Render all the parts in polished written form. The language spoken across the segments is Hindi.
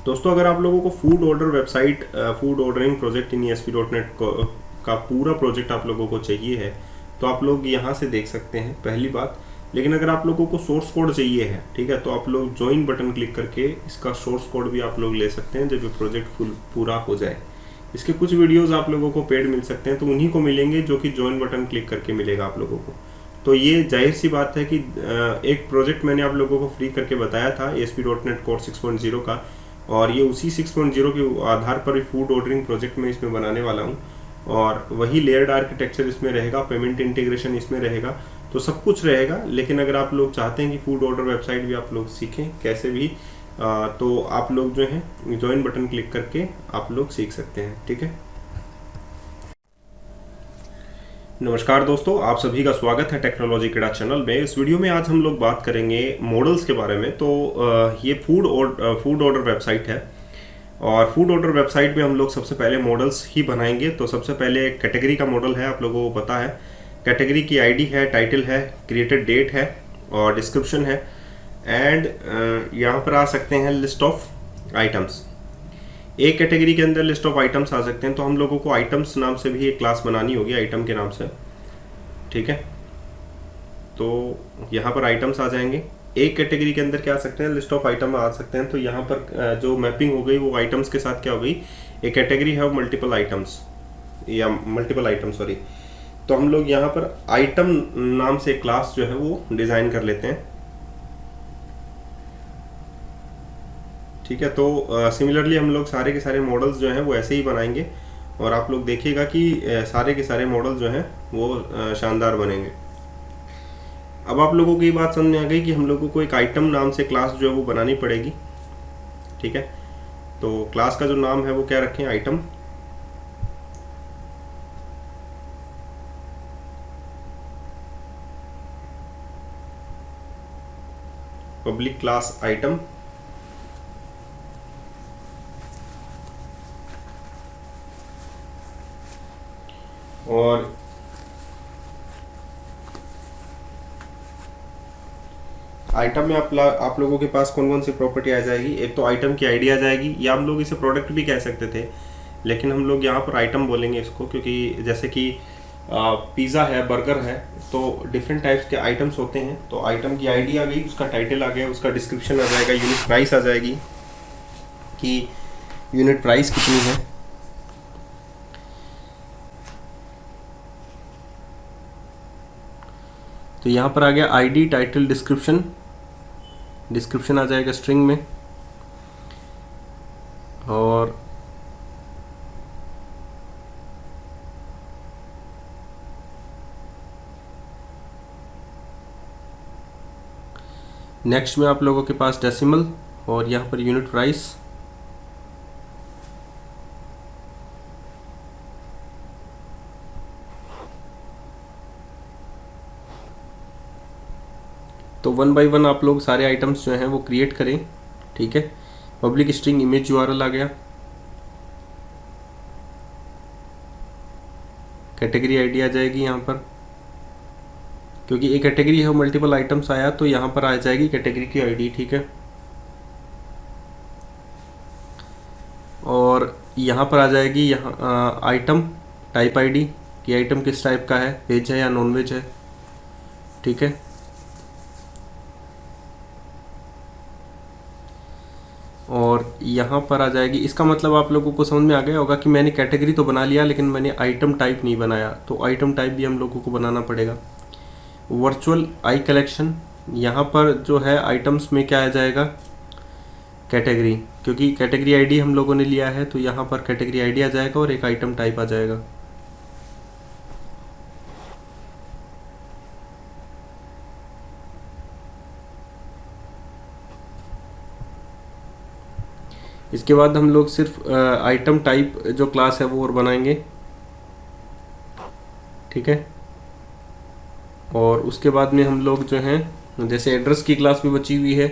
दोस्तों, अगर आप लोगों को food order website, food ordering project in ASP.NET का पूरा प्रोजेक्ट आप लोगों को चाहिए है तो आप लोग यहाँ से देख सकते हैं, पहली बात। लेकिन अगर आप लोगों को सोर्स कोड चाहिए है, ठीक है, तो आप लोग ज्वाइन बटन क्लिक करके इसका सोर्स कोड भी आप लोग ले सकते हैं जब ये प्रोजेक्ट पूरा हो जाए। इसके कुछ वीडियोस आप लोगों को पेड मिल सकते हैं, तो उन्हीं को मिलेंगे जो कि ज्वाइन बटन क्लिक करके मिलेगा आप लोगों को। तो ये जाहिर सी बात है कि एक प्रोजेक्ट मैंने आप लोगों को फ्री करके बताया था ASP.NET Core 6.0 का, और ये उसी 6.0 के आधार पर फूड ऑर्डरिंग प्रोजेक्ट में इसमें बनाने वाला हूँ। और वही लेयर्ड आर्किटेक्चर इसमें रहेगा, पेमेंट इंटीग्रेशन इसमें रहेगा, तो सब कुछ रहेगा। लेकिन अगर आप लोग चाहते हैं कि फूड ऑर्डर वेबसाइट भी आप लोग सीखें कैसे भी, तो आप लोग जो है ज्वाइन बटन क्लिक करके आप लोग सीख सकते हैं, ठीक है। नमस्कार दोस्तों, आप सभी का स्वागत है टेक्नोलॉजी किड़ा चैनल में। इस वीडियो में आज हम लोग बात करेंगे मॉडल्स के बारे में। तो ये फूड ऑर्डर वेबसाइट है, और फूड ऑर्डर वेबसाइट में हम लोग सबसे पहले मॉडल्स ही बनाएंगे। तो सबसे पहले कैटेगरी का मॉडल है, आप लोगों को पता है। कैटेगरी की आईडी है, टाइटल है, क्रिएटेड डेट है और डिस्क्रिप्शन है। एंड यहाँ पर आ सकते हैं लिस्ट ऑफ आइटम्स। एक कैटेगरी के अंदर लिस्ट ऑफ आइटम्स आ सकते हैं, तो हम लोगों को आइटम्स नाम से भी एक क्लास बनानी होगी, आइटम के नाम से, ठीक है। तो यहाँ पर आइटम्स आ जाएंगे। एक कैटेगरी के अंदर क्या आ सकते हैं, लिस्ट ऑफ आइटम आ सकते हैं। तो यहाँ पर जो मैपिंग हो गई वो आइटम्स के साथ क्या हो गई, एक कैटेगरी है मल्टीपल आइटम्स, या मल्टीपल आइटम सॉरी। तो हम लोग यहाँ पर आइटम नाम से क्लास जो है वो डिजाइन कर लेते हैं, ठीक है। तो सिमिलरली हम लोग सारे के सारे मॉडल्स जो हैं वो ऐसे ही बनाएंगे, और आप लोग देखिएगा कि सारे के सारे मॉडल जो हैं वो शानदार बनेंगे। अब आप लोगों को ये बात समझ में आ गई कि हम लोगों को एक आइटम नाम से क्लास जो है वो बनानी पड़ेगी, ठीक है। तो क्लास का जो नाम है वो क्या रखें, आइटम। Public class item. और आइटम में आप लोगों के पास कौन कौन सी प्रॉपर्टी आ जाएगी, एक तो आइटम की आईडी आ जाएगी, या हम लोग इसे प्रोडक्ट भी कह सकते थे, लेकिन हम लोग यहाँ पर आइटम बोलेंगे इसको, क्योंकि जैसे कि पिज़्ज़ा है, बर्गर है, तो डिफरेंट टाइप्स के आइटम्स होते हैं। तो आइटम की आईडी आ गई, उसका टाइटल आ गया, उसका डिस्क्रिप्शन आ जाएगा, यूनिट प्राइस आ जाएगी कि यूनिट प्राइस कितनी है। तो यहाँ पर आ गया आईडी, टाइटल, डिस्क्रिप्शन। डिस्क्रिप्शन आ जाएगा स्ट्रिंग में। और नेक्स्ट में आप लोगों के पास डेसिमल, और यहाँ पर यूनिट प्राइस। तो वन बाय वन आप लोग सारे आइटम्स जो हैं वो क्रिएट करें, ठीक है। पब्लिक स्ट्रिंग इमेज URL आ गया, कैटेगरी आईडी आ जाएगी यहाँ पर, क्योंकि एक कैटेगरी है मल्टीपल आइटम्स आया, तो यहाँ पर आ जाएगी कैटेगरी की आईडी, ठीक है। और यहाँ पर आ जाएगी यहाँ आइटम टाइप आईडी, कि आइटम किस टाइप का है, वेज है या नॉन वेज है, ठीक है। और यहाँ पर आ जाएगी, इसका मतलब आप लोगों को समझ में आ गया होगा कि मैंने कैटेगरी तो बना लिया लेकिन मैंने आइटम टाइप नहीं बनाया, तो आइटम टाइप भी हम लोगों को बनाना पड़ेगा। वर्चुअल आई कलेक्शन, यहाँ पर जो है आइटम्स में क्या आ जाएगा, कैटेगरी, क्योंकि कैटेगरी आईडी हम लोगों ने लिया है, तो यहाँ पर कैटेगरी आईडी आ जाएगा और एक आइटम टाइप आ जाएगा। इसके बाद हम लोग सिर्फ आइटम टाइप जो क्लास है वो और बनाएंगे, ठीक है। और उसके बाद में हम लोग जो हैं, जैसे एड्रेस की क्लास भी बची हुई है,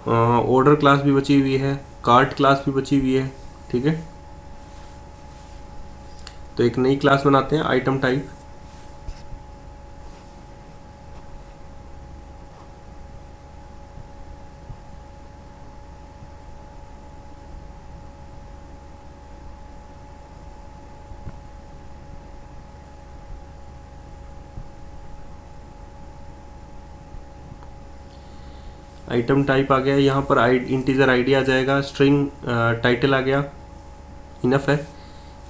ऑर्डर क्लास भी बची हुई है, कार्ट क्लास भी बची हुई है, ठीक है। तो एक नई क्लास बनाते हैं आइटम टाइप। आइटम टाइप आ गया, यहाँ पर इंटीजर आईडी आ जाएगा, स्ट्रिंग टाइटल आ गया, इनफ है।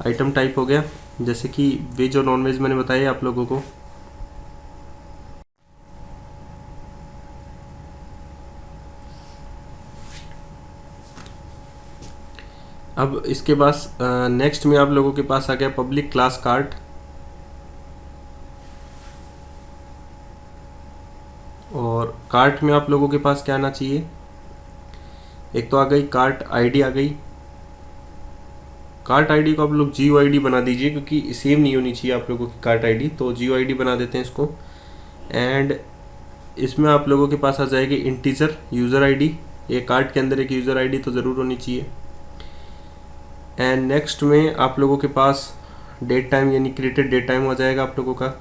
आइटम टाइप हो गया, जैसे कि वेज और नॉन वेज मैंने बताया आप लोगों को। अब इसके पास नेक्स्ट में आप लोगों के पास आ गया पब्लिक क्लास कार्ट। और कार्ट में आप लोगों के पास क्या आना चाहिए, एक तो आ गई कार्ट आईडी आ गई। कार्ट आईडी को आप लोग जीओ आईडी बना दीजिए, क्योंकि सेम नहीं होनी चाहिए आप लोगों की कार्ट आईडी, तो जीओ आईडी बना देते हैं इसको। एंड इसमें आप लोगों के पास आ जाएगी इंटीजर यूज़र आईडी। ये कार्ट के अंदर एक यूज़र आईडी तो ज़रूर होनी चाहिए। एंड नेक्स्ट में आप लोगों के पास डेट टाइम यानी क्रिएटेड डेट टाइम हो जाएगा आप लोगों का।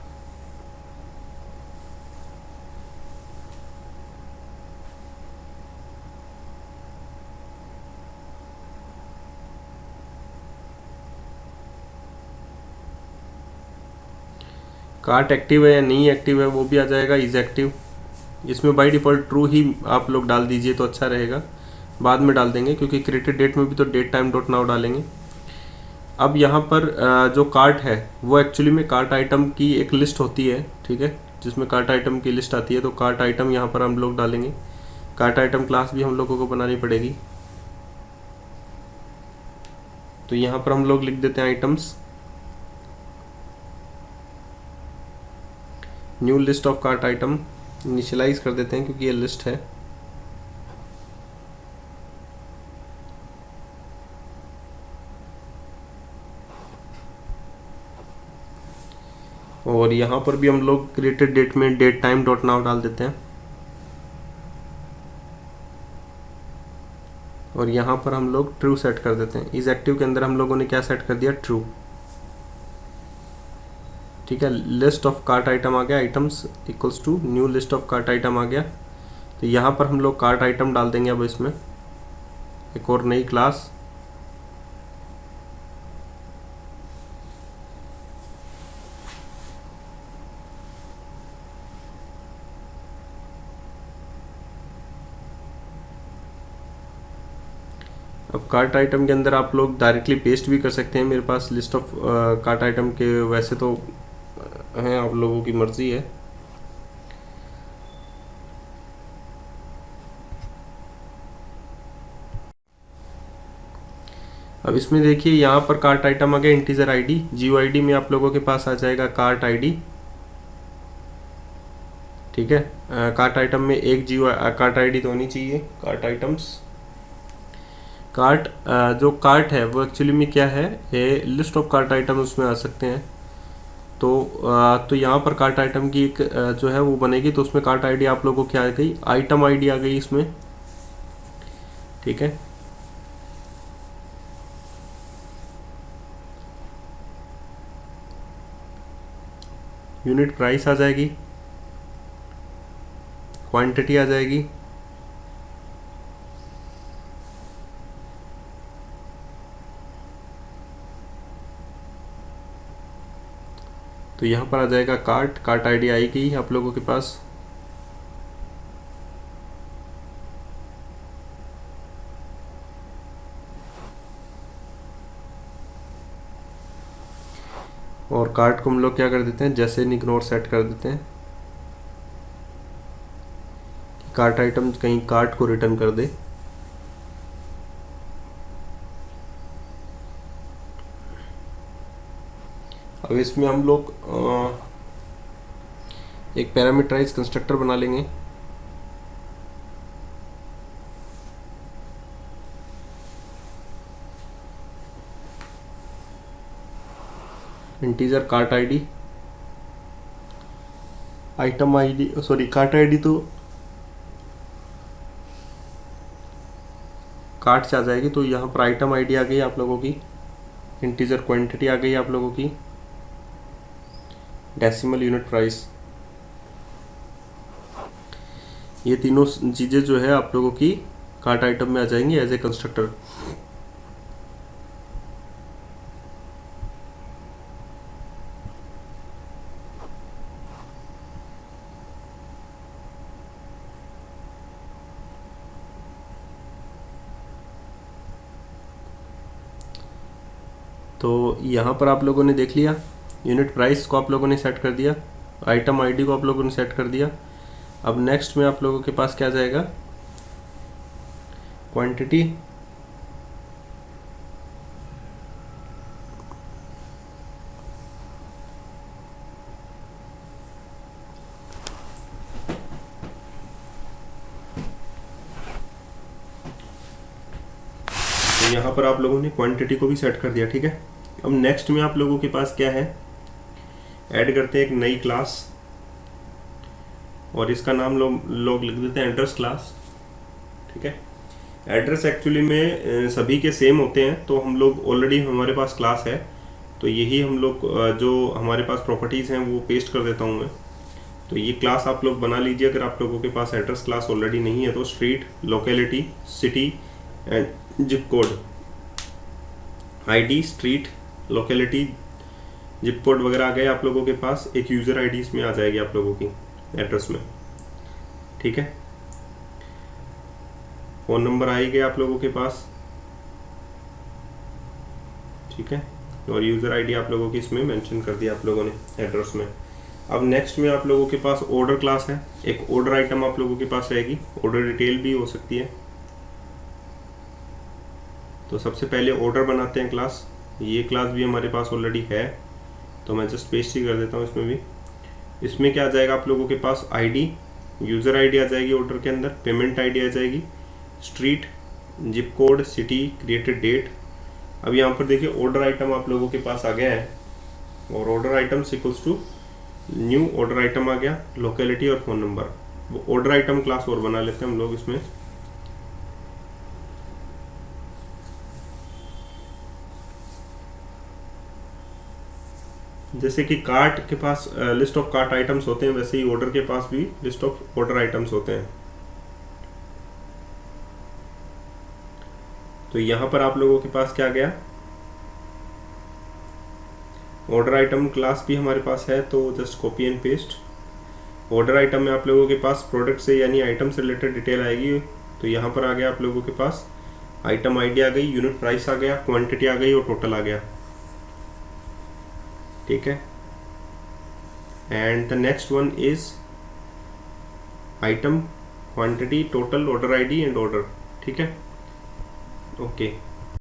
कार्ट एक्टिव है या नहीं एक्टिव है वो भी आ जाएगा, इज एक्टिव। इसमें बाय डिफ़ॉल्ट ट्रू ही आप लोग डाल दीजिए तो अच्छा रहेगा, बाद में डाल देंगे क्योंकि क्रिएटेड डेट में भी तो डेट टाइम डॉट नाउ डालेंगे। अब यहाँ पर जो कार्ट है वो एक्चुअली में कार्ट आइटम की एक लिस्ट होती है, ठीक है, जिसमें कार्ट आइटम की लिस्ट आती है, तो कार्ट आइटम यहाँ पर हम लोग डालेंगे। कार्ट आइटम क्लास भी हम लोगों को बनानी पड़ेगी, तो यहाँ पर हम लोग लिख देते हैं items, new list of cart item, initialize कर देते हैं क्योंकि ये लिस्ट है। और यहाँ पर भी हम लोग क्रिएटेड डेट में डेट टाइम डॉट नाउ डाल देते हैं। और यहाँ पर हम लोग ट्रू सेट कर देते हैं। इस एक्टिव के अंदर हम लोगों ने क्या सेट कर दिया, ट्रू। ठीक है, लिस्ट ऑफ कार्ट आइटम आ गया, items equals to new list of cart item आ गया। तो यहाँ पर हम लोग कार्ट आइटम डाल देंगे अब इसमें एक और नई क्लास। अब कार्ट आइटम के अंदर आप लोग डायरेक्टली पेस्ट भी कर सकते हैं, मेरे पास लिस्ट ऑफ कार्ट आइटम के वैसे तो हैं, आप लोगों की मर्ज़ी है। अब इसमें देखिए यहाँ पर कार्ट आइटम आ गया इंटीजर आईडी, जीओ आईडी में आप लोगों के पास आ जाएगा कार्ट आईडी। ठीक है, कार्ट आइटम में एक जीओ कार्ट आईडी तो होनी चाहिए। कार्ट आइटम्स कार्ट जो कार्ट है वो एक्चुअली में क्या है, ये लिस्ट ऑफ कार्ट आइटम उसमें आ सकते हैं। तो यहाँ पर कार्ट आइटम की एक जो है वो बनेगी, तो उसमें कार्ट आईडी आप लोगों की आ गई, आइटम आईडी आ गई इसमें। ठीक है, यूनिट प्राइस आ जाएगी, क्वांटिटी आ जाएगी, तो यहाँ पर आ जाएगा कार्ट, कार्ट आईडी आएगी आप लोगों के पास। और कार्ट को हम लोग क्या कर देते हैं, जैसे इग्नोर सेट कर देते हैं, कार्ट आइटम कहीं कार्ट को रिटर्न कर दे। अब इसमें हम लोग एक पैरामीटराइज कंस्ट्रक्टर बना लेंगे। Integer cart ID, item ID, sorry cart ID तो कार्ट से आ जाएगी, तो यहाँ पर आइटम आईडी आ गई आप लोगों की, इंटीजर क्वांटिटी आ गई आप लोगों की, डेसिमल यूनिट प्राइस। ये तीनों चीज़ें जो है आप लोगों की कार्ट आइटम में आ जाएंगी एज ए कंस्ट्रक्टर। तो यहाँ पर आप लोगों ने देख लिया, यूनिट प्राइस को आप लोगों ने सेट कर दिया, आइटम आईडी को आप लोगों ने सेट कर दिया। अब नेक्स्ट में आप लोगों के पास क्या जाएगा, क्वांटिटी, तो यहाँ पर आप लोगों ने क्वांटिटी को भी सेट कर दिया, ठीक है। अब नेक्स्ट में आप लोगों के पास क्या है, ऐड करते हैं एक नई क्लास और इसका नाम लोग लिख देते हैं एड्रेस क्लास, ठीक है। एड्रेस एक्चुअली में सभी के सेम होते हैं, तो हम लोग ऑलरेडी हमारे पास क्लास है, तो यही हम लोग जो हमारे पास प्रॉपर्टीज़ हैं वो पेस्ट कर देता हूँ मैं। तो ये क्लास आप लोग बना लीजिए अगर आप लोगों के पास एड्रेस क्लास ऑलरेडी नहीं है तो। Street, locality, city and zip code, ID, street, locality, zip code वगैरह आ गए आप लोगों के पास। एक यूज़र आईडी इसमें आ जाएगी आप लोगों की एड्रेस में, ठीक है। फ़ोन नंबर आ ही गया आप लोगों के पास, ठीक है। और यूज़र आईडी आप लोगों की इसमें मेंशन कर दिया आप लोगों ने एड्रेस में। अब नेक्स्ट में आप लोगों के पास ऑर्डर क्लास है, एक ऑर्डर आइटम आप लोगों के पास रहेगी, ऑर्डर डिटेल भी हो सकती है। तो सबसे पहले ऑर्डर बनाते हैं क्लास, ये क्लास भी हमारे पास ऑलरेडी है, तो मैं जस्ट पेस्ट ही कर देता हूँ इसमें भी। इसमें क्या आ जाएगा आप लोगों के पास, आईडी, यूज़र आईडी आ जाएगी ऑर्डर के अंदर, पेमेंट आईडी आ जाएगी, street, zip code, city, created date. अब यहाँ पर देखिए ऑर्डर आइटम आप लोगों के पास आ गया है, और order item equals to new order item आ गया, लोकेलिटी और फ़ोन नंबर। वो ऑर्डर आइटम क्लास और बना लेते हैं हम लोग इसमें। जैसे कि कार्ट के पास लिस्ट ऑफ कार्ट आइटम्स होते हैं, वैसे ही ऑर्डर के पास भी लिस्ट ऑफ ऑर्डर आइटम्स होते हैं। तो यहाँ पर आप लोगों के पास क्या गया, ऑर्डर आइटम क्लास भी हमारे पास है, तो just copy and paste. Order item में आप लोगों के पास प्रोडक्ट से यानी आइटम से रिलेटेड डिटेल आएगी, तो यहाँ पर आ गया आप लोगों के पास आइटम आईडी आ गई, यूनिट प्राइस आ गया, क्वांटिटी आ गई और टोटल आ गया, ठीक है। And the next one is item, quantity, total, order ID and order, ठीक है, ओके।